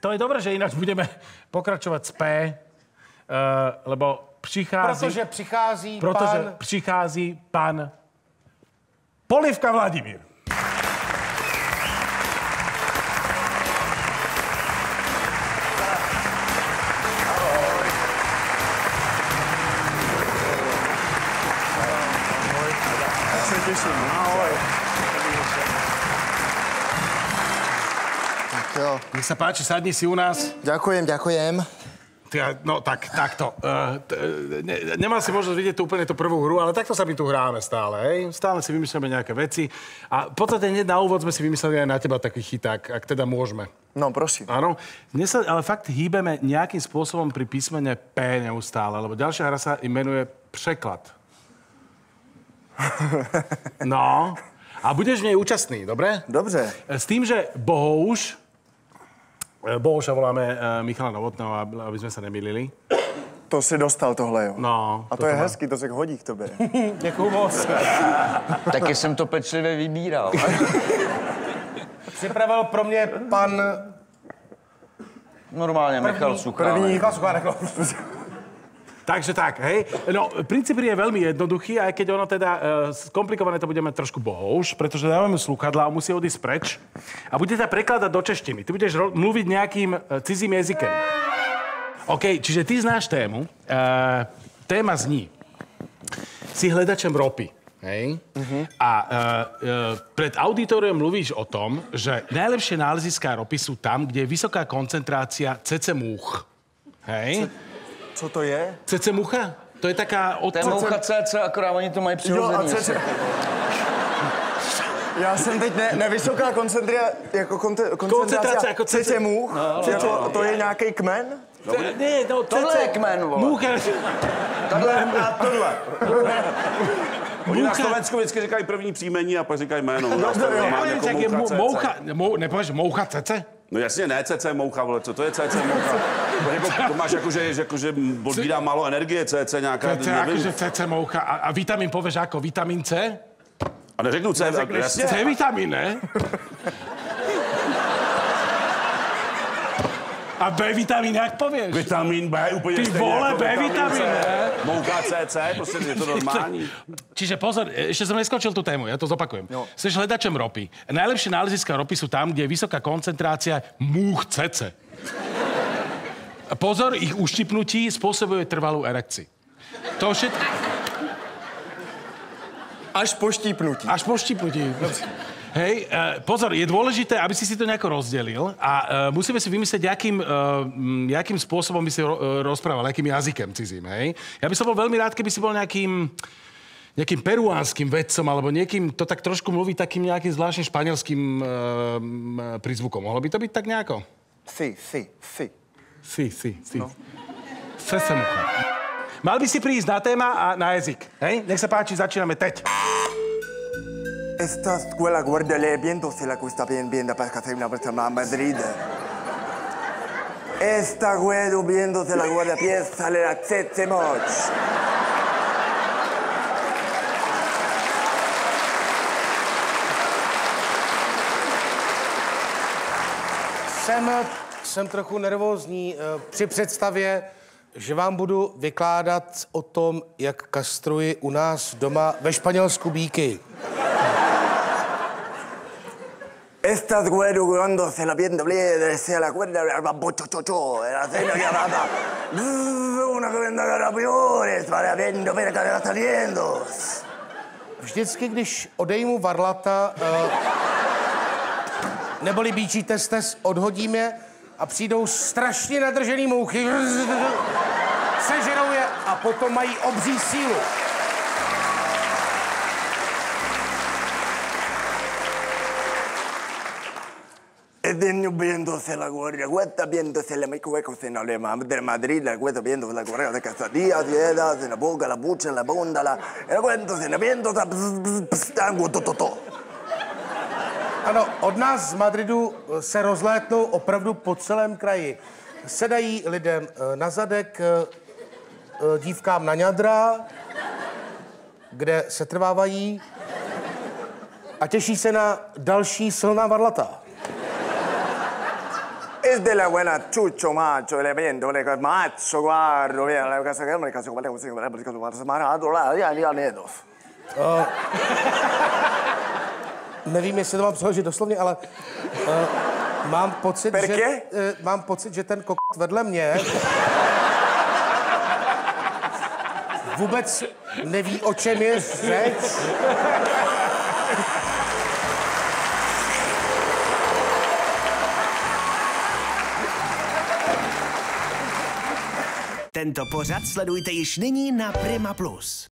To je dobré, že ináč budeme pokračovať s P, lebo prichází... Protože přichází pan Polivka Vladimír. Ahoj. Tak jo. Nech sa páči, sadni si u nás. Ďakujem. No takto. Nemal si možnosť vidieť úplne tú prvú hru, ale takto sa my tu hráme stále, hej? Stále si vymýšľame nejaké veci. A v podstate hneď na úvod sme si vymysleli aj na teba taký chyták, ak teda môžeme. No, prosím. Áno. Dnes sa ale fakt hýbeme nejakým spôsobom pri písmene P neustále, lebo ďalšia hra sa imenuje Preklad. No. A budeš v nej účastný, dobre? Dobře. S tým, že Bohuša voláme Michala Novotného, aby sme sa nemýlili. To si dostal tohle, jo? No. A to je hezký, to se hodí k tobě. Děkuju moc. Taky jsem to pečlivě vybíral. Připravil pro mě pan... Normálně Michal Suchánek. Michal Suchánek. Takže tak, hej. No, princíp je veľmi jednoduchý, aj keď ono teda skomplikované to budeme trošku Bohuš, pretože dávame slúchadlá a musí odísť preč. A bude sa prekladať do češtiny. Ty budeš mluviť nejakým cudzím jazykem. OK, čiže ty znáš tému. Téma zní. Si hľadačem ropy. Hej? A pred auditorium mluvíš o tom, že najlepšie náleziská ropy sú tam, kde je vysoká koncentrácia cece múch. Hej? Co to je? Cece mucha? To je taká... To je moucha CC, akorát oni to mají přirozeně. Já jsem teď nevysoká koncentrace jako cece much. To je nějaký kmen? Ne, no, tohle je kmen, vole. Múcha. Tohle. Oni na Slovensku vždycky říkají první příjmení a pak říkají jméno. Nepověš moucha cece? No jasně, ne CC moucha, vole, co to je CC moucha? To máš jakože odbírá málo energie, CC nějaká, CC, jakože CC moucha. A vitamin pověš jako vitamin C? A neřeknu C, jasně. C vitamin, ne? A B vitamin, jak pověš? Vitamin B úplně ty stejně. Ty vole, jako B vitamin, ne? Mouka CC, prostě je to normální. Čiže pozor, ešte som neskočil tú tému, ja to zopakujem. No. Seš hľadačem ropy. Najlepšie náleziska ropy sú tam, kde je vysoká koncentrácia múch cece. Pozor, ich uštipnutí spôsobuje trvalú erekci. To všetko... Až po štípnutí. Až po štípnutí. Hej, pozor, je dôležité, aby si to nejako rozdelil a musíme si vymyslieť, jakým spôsobom by si rozprával, akým jazykem cizím, hej? Ja by som bol veľmi rád, keby si bol nejakým peruánskym vedcom, alebo niekým, to tak trošku mluví takým nejakým zvláštnym španielským prízvukom. Mohlo by to byť tak nejako? Si. No. Sesemucha. Mal by si prísť na téma a na jazyk, hej? Nech sa páči, začíname teď. Esta escuela guardia le viento se la cuesta bien para hacer una puesta más Madrid. Esta güero viendo se la guardia pieza le la cece moch. Jsem trochu nervózní při představě, že vám budu vykládat o tom, jak kastruji u nás doma ve Španělsku bíky. Estás güero cuando se la viendo se la cuerda la cena ya va una cuerda carapiones para viendo ver que está saliendo. Vždycky, když odejmu varlata, neboli bíčí testes, odhodím je a přijdou strašně nadržený mouchy, sežerou je a potom mají obří sílu. Viéndose la guardia, cuesta viéndose la hueco en de Madrid, la cuesta viendo la correa de Casadillas, diedas, en la boca, la bucha, la bunda, el cuento se la viendo, tango, to. Ano, od nás z Madridu se rozlétnou opravdu po celém kraji. Sedají lidem na zadek, dívkám na ňadra, kde se trvávají a těší se na další silná varlata. Es de la buena chucho, macho, le viendo, le macho, guardo, via, la casa che me caso come così, come la cosa smarato, là, já nedos. Nevím, jestli to mám přeložit doslovně, ale mám pocit, že ten kokot vedle mě vůbec neví, o čem je řeč. Tento pořad sledujte již nyní na Prima Plus.